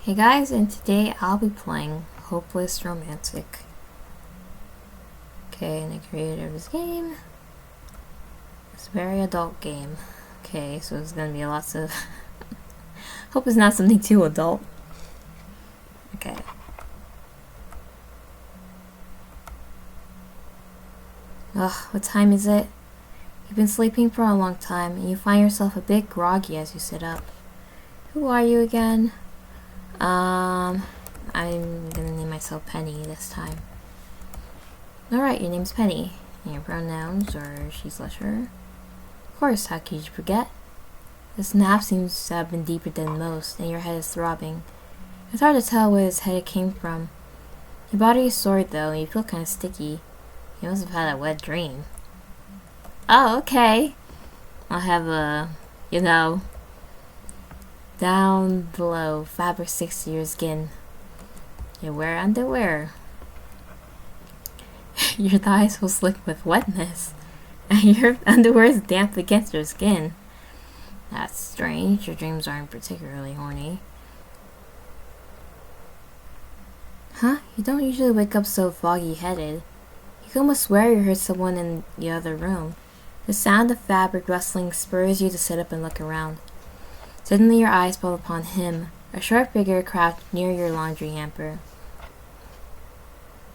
Hey guys, and today I'll be playing Hopeless Romantic. Okay, and the creator of this game. It's a very adult game. Okay, so it's gonna be lots of... Hope it's not something too adult. Okay. Ugh, what time is it? You've been sleeping for a long time, and you find yourself a bit groggy as you sit up. Who are you again? I'm gonna name myself Penny this time. Alright, your name's Penny. And your pronouns are she/her. Of course, how could you forget? This nap seems to have been deeper than most, and your head is throbbing. It's hard to tell where this headache came from. Your body is sore though, and you feel kind of sticky. You must have had a wet dream. Oh, okay. I'll have a, down below, fabric sticks to your skin. You wear underwear. Your thighs will slick with wetness, and your underwear is damp against your skin. That's strange. Your dreams aren't particularly horny. Huh? You don't usually wake up so foggy-headed. You can almost swear you heard someone in the other room. The sound of fabric rustling spurs you to sit up and look around. Suddenly your eyes fall upon him, a short figure crouched near your laundry hamper.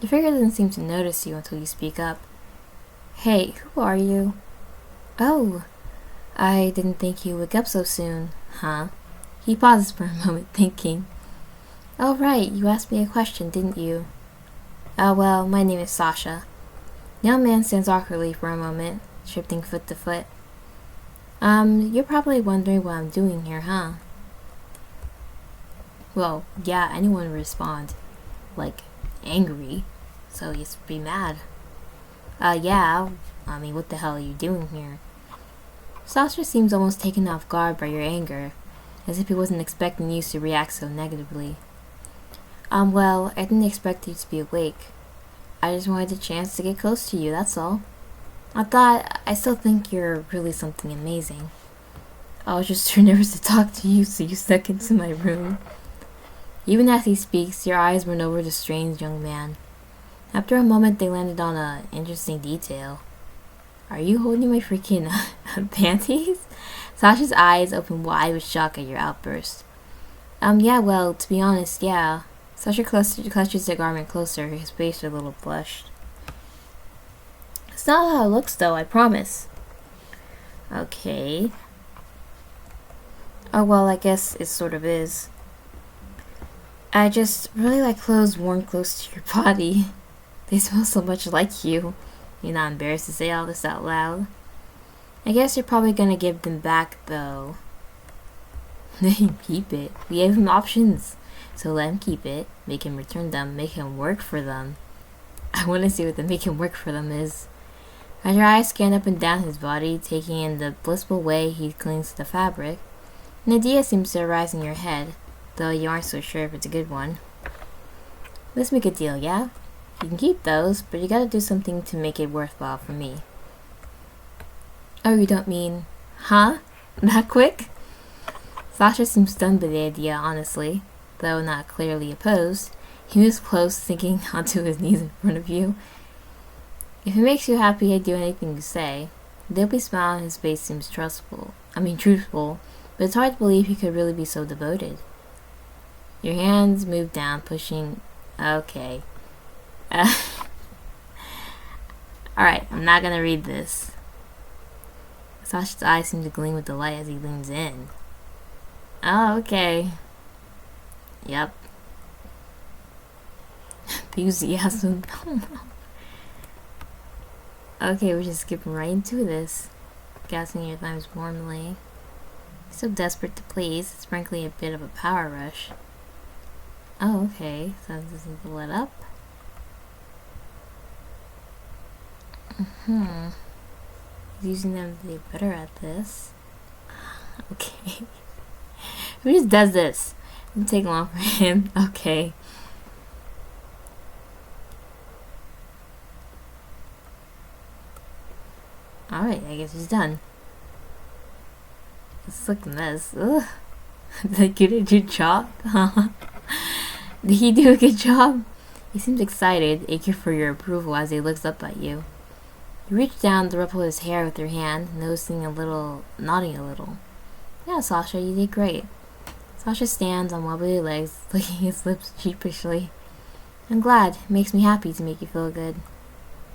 The figure doesn't seem to notice you until you speak up. Hey, who are you? Oh, I didn't think you'd wake up so soon. Huh? He pauses for a moment, thinking. Oh right, you asked me a question, didn't you? Oh well, my name is Sasha. The young man stands awkwardly for a moment, shifting foot to foot. You're probably wondering what I'm doing here, huh? Well, yeah, anyone would respond. Like, angry. So he's be mad. Yeah, I mean, what the hell are you doing here? Sasha seems almost taken off guard by your anger, as if he wasn't expecting you to react so negatively. Well, I didn't expect you to be awake. I just wanted a chance to get close to you, that's all. I still think you're really something amazing. I was just too nervous to talk to you, so you snuck into my room. Even as he speaks, your eyes run over the strange young man. After a moment, they landed on an interesting detail. Are you holding my freaking panties? Sasha's eyes open wide with shock at your outburst. Yeah, well, to be honest, yeah. Sasha clutches the garment closer, his face a little flushed. It's not how it looks, though, I promise. Okay. Oh, well, I guess it sort of is. I just really like clothes worn close to your body. They smell so much like you. You're not embarrassed to say all this out loud. I guess you're probably gonna give them back, though. Let him keep it. We gave him options. So let him keep it, make him return them, make him work for them. I want to see what the make him work for them is. As your eyes scan up and down his body, taking in the blissful way he clings to the fabric, an idea seems to arise in your head, though you aren't so sure if it's a good one. Let's make a deal, yeah? You can keep those, but you gotta do something to make it worthwhile for me. Oh, you don't mean... Huh? That quick? Sasha seems stunned by the idea, honestly. Though not clearly opposed, he was close, sinking onto his knees in front of you. If it makes you happy, I'd do anything you say. The dopey smile on his face seems truthful, but it's hard to believe he could really be so devoted. Your hands move down, pushing... Okay. Alright, I'm not gonna read this. Sasha's eyes seem to gleam with delight as he leans in. Oh, okay. Yep. Enthusiasm. Okay, we're just skipping right into this. Gassing your thighs warmly. So desperate to please, it's frankly a bit of a power rush. Oh, okay. So this isn't let up. He's using them to be better at this. Okay. Who just does this? It didn't take long for him. Okay. Alright, I guess he's done. Let's look at this. Ugh. Did I get a good job? Did he do a good job? He seems excited, eager for your approval as he looks up at you. You reach down to ruffle his hair with your hand, nodding a little. Yeah, Sasha, you did great. Sasha stands on wobbly legs, licking his lips sheepishly. I'm glad. It makes me happy to make you feel good.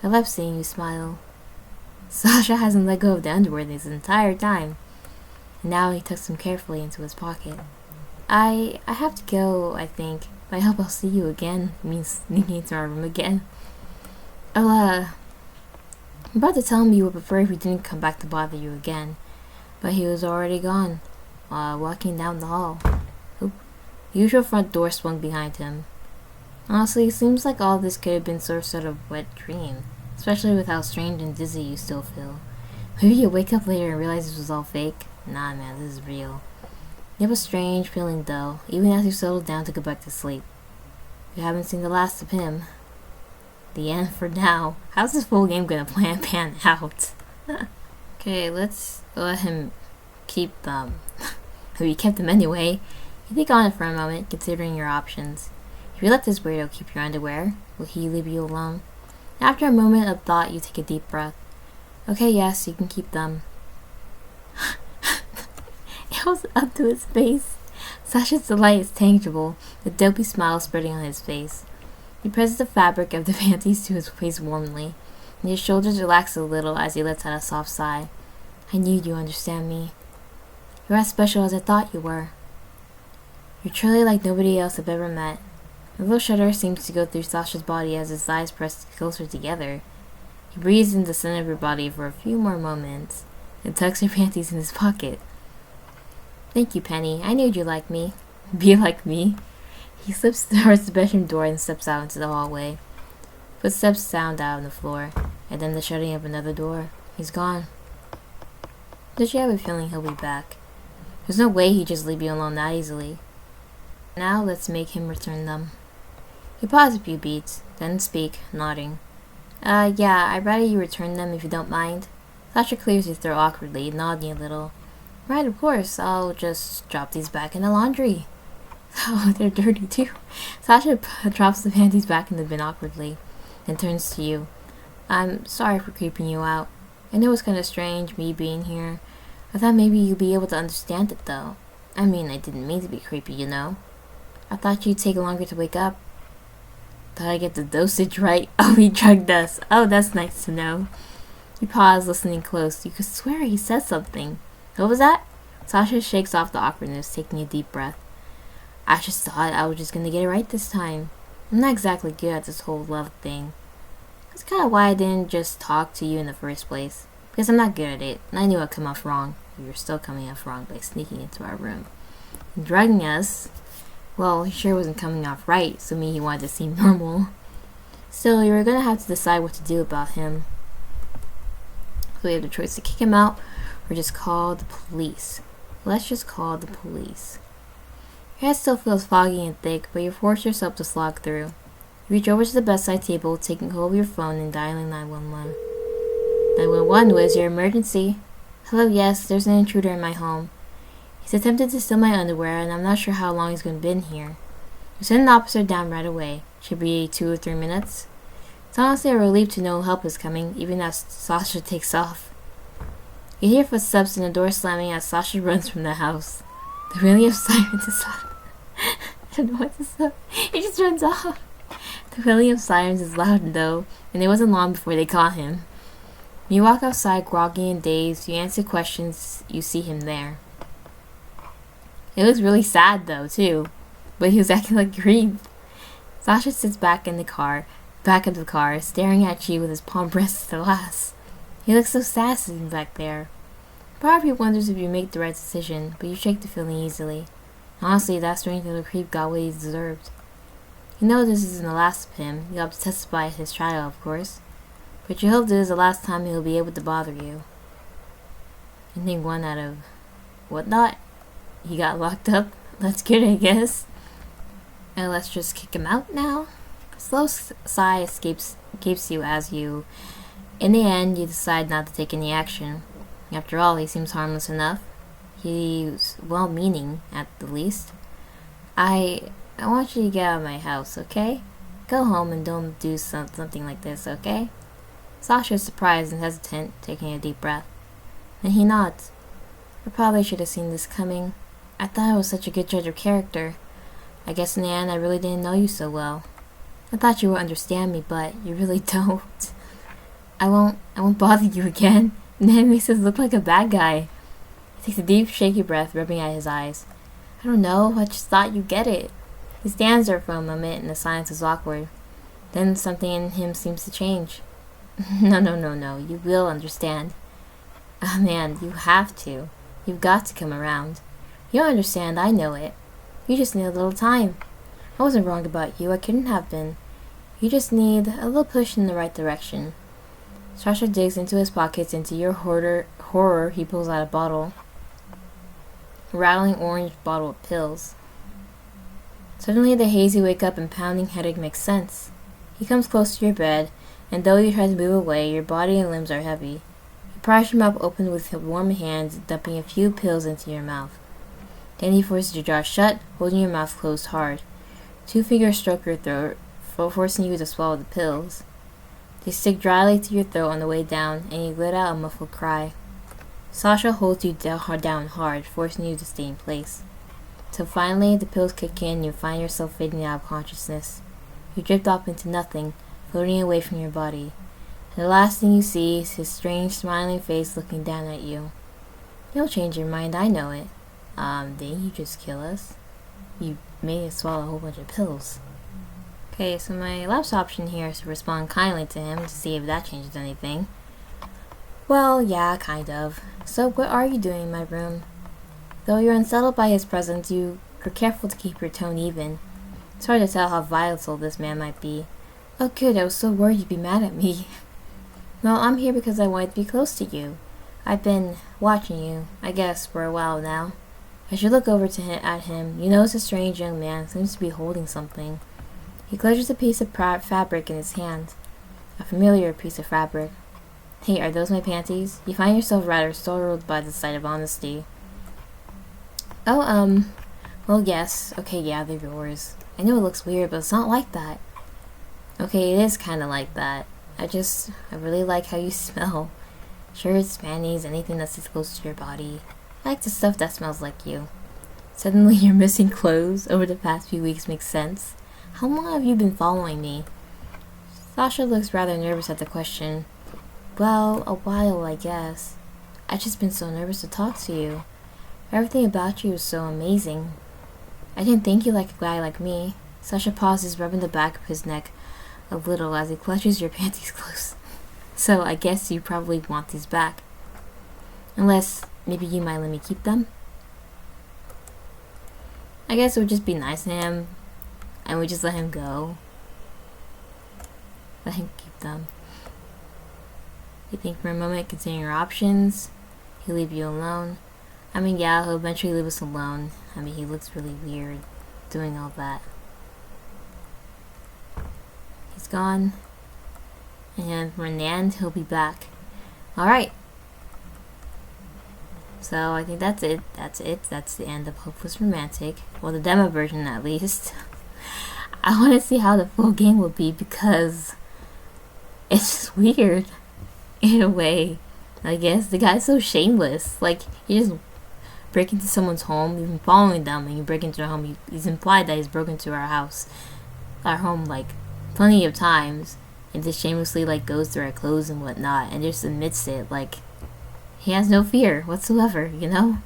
I love seeing you smile. Sasha hasn't let go of the underwear this entire time. And now he tucks them carefully into his pocket. I have to go, I think. But I hope I'll see you again. It means sneaking into our room again. I'm about to tell him you would prefer if we didn't come back to bother you again. But he was already gone, walking down the hall. Oop. The usual front door swung behind him. Honestly, it seems like all this could have been some sort of wet dream, especially with how strange and dizzy you still feel. Maybe you wake up later and realize this was all fake. Nah, man, this is real. You have a strange feeling, though, even as you settle down to go back to sleep. You haven't seen the last of him. The end for now. How's this full game gonna pan out? Okay, let's let him keep them. We kept them anyway. You think on it for a moment, considering your options. If you let this weirdo keep your underwear, will he leave you alone? After a moment of thought, you take a deep breath. Okay, yes, you can keep them. It was up to his face. Sasha's delight is tangible, the dopey smile spreading on his face. He presses the fabric of the panties to his face warmly, and his shoulders relax a little as he lets out a soft sigh. I knew you'd understand me. You're as special as I thought you were. You're truly like nobody else I've ever met. A little shudder seems to go through Sasha's body as his thighs press closer together. He breathes in the center of her body for a few more moments, and tucks her panties in his pocket. Thank you, Penny. I knew you'd like me. Be like me. He slips towards the bedroom door and steps out into the hallway. Footsteps sound out on the floor, and then the shutting of another door. He's gone. Did you have a feeling he'll be back? There's no way he'd just leave you alone that easily. Now let's make him return them. He paused a few beats, then speak, nodding. Yeah, I'd rather you return them if you don't mind. Sasha clears his throat awkwardly, nodding a little. Right, of course. I'll just drop these back in the laundry. Oh, they're dirty too. Sasha drops the panties back in the bin awkwardly, then turns to you. I'm sorry for creeping you out. I know it's kind of strange, me being here. I thought maybe you'd be able to understand it, though. I mean, I didn't mean to be creepy, you know. I thought you'd take longer to wake up. Thought I get the dosage right. Oh, he drugged us. Oh, that's nice to know. He paused, listening close. You could swear he said something. What was that? Sasha shakes off the awkwardness, taking a deep breath. I just thought I was just gonna get it right this time. I'm not exactly good at this whole love thing. That's kind of why I didn't just talk to you in the first place. Because I'm not good at it, and I knew I'd come off wrong. You're still coming off wrong by sneaking into our room. And drugging us, well, he sure wasn't coming off right, so he wanted to seem normal. Still, you were gonna have to decide what to do about him. So we have the choice to kick him out, or just call the police. Let's just call the police. Your head still feels foggy and thick, but you force yourself to slog through. You reach over to the bedside table, taking hold of your phone and dialing 911. 911, what is your emergency? Hello, yes, there's an intruder in my home. He's attempted to steal my underwear, and I'm not sure how long he's been here. You send an officer down right away. Should be 2 or 3 minutes. It's honestly a relief to know help is coming, even as Sasha takes off. You hear footsteps and the door slamming as Sasha runs from the house. The wailing of sirens is loud. I don't know what to say. He just runs off. The wailing of sirens is loud though, and it wasn't long before they caught him. When you walk outside groggy and dazed, you answer questions, you see him there. It looks really sad though, too. But he was acting like grief. Sasha sits back of the car, staring at you with his palm pressed to the glass. He looks so sad sitting back there. Part of you wonders if you make the right decision, but you shake the feeling easily. Honestly, that strange little creep got what he deserved. You know this isn't the last of him. You'll have to testify at his trial, of course. But you hope this is the last time he'll be able to bother you. I think one out of whatnot. He got locked up. That's good, I guess. And let's just kick him out now. A slow sigh escapes you as you, in the end, you decide not to take any action. After all, he seems harmless enough. He's well-meaning, at the least. I want you to get out of my house, okay? Go home and don't do something like this, okay? Sasha is surprised and hesitant, taking a deep breath. Then he nods. I probably should have seen this coming. I thought I was such a good judge of character. I guess in the end I really didn't know you so well. I thought you would understand me, but you really don't. I won't bother you again. Ned makes us look like a bad guy. He takes a deep, shaky breath, rubbing at his eyes. I don't know, I just thought you'd get it. He stands there for a moment and the silence is awkward. Then something in him seems to change. No, you will understand. Oh man, you have to. You've got to come around. You don't understand, I know it. You just need a little time. I wasn't wrong about you, I couldn't have been. You just need a little push in the right direction. Sasha digs into his pockets, and to your horror, he pulls out a bottle. A rattling orange bottle of pills. Suddenly the hazy wake up and pounding headache makes sense. He comes close to your bed, and though you try to move away, your body and limbs are heavy. You prise your mouth open with warm hands, dumping a few pills into your mouth. Then he forces your jaw shut, holding your mouth closed hard. 2 fingers stroke your throat, forcing you to swallow the pills. They stick dryly to your throat on the way down, and you let out a muffled cry. Sasha holds you down hard, forcing you to stay in place. Till finally, the pills kick in and you find yourself fading out of consciousness. You drift off into nothing, floating away from your body. And the last thing you see is his strange, smiling face looking down at you. You'll change your mind, I know it. Didn't you just kill us? You made us swallow a whole bunch of pills. Okay, so my last option here is to respond kindly to him to see if that changes anything. Well, yeah, kind of. So what are you doing in my room? Though you're unsettled by his presence, you are careful to keep your tone even. It's hard to tell how volatile this man might be. Oh good, I was so worried you'd be mad at me. Well, I'm here because I wanted to be close to you. I've been watching you, I guess, for a while now. As you look over at him, you notice a strange young man seems to be holding something. He clutches a piece of fabric in his hand. A familiar piece of fabric. Hey, are those my panties? You find yourself rather startled by the sight of honesty. Oh, well, yes. Okay, yeah, they're yours. I know it looks weird, but it's not like that. Okay, it is kinda like that. I really like how you smell. Shirts, panties, anything that sits close to your body. I like the stuff that smells like you. Suddenly, your missing clothes over the past few weeks makes sense. How long have you been following me? Sasha looks rather nervous at the question. Well, a while, I guess. I've just been so nervous to talk to you. Everything about you is so amazing. I didn't think you like a guy like me. Sasha pauses, rubbing the back of his neck a little as he clutches your panties close. So I guess you probably want these back. Unless, maybe you might let me keep them? I guess it would just be nice to him, and we just let him go. Let him keep them. You think for a moment, considering your options, he'll leave you alone. I mean, yeah, he'll eventually leave us alone. I mean, he looks really weird doing all that. He's gone. And in the end, he'll be back. Alright. So, I think that's it. That's the end of Hopeless Romantic. Well, the demo version, at least. I want to see how the full game will be because it's just weird. In a way. I guess the guy's so shameless. Like, he just break into someone's home. You've been following them and you break into their home. He's implied that he's broken into our home, like, plenty of times. And just shamelessly, like, goes through our clothes and whatnot. And just admits it. Like, he has no fear whatsoever, you know?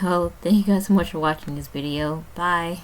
Well, thank you guys so much for watching this video. Bye.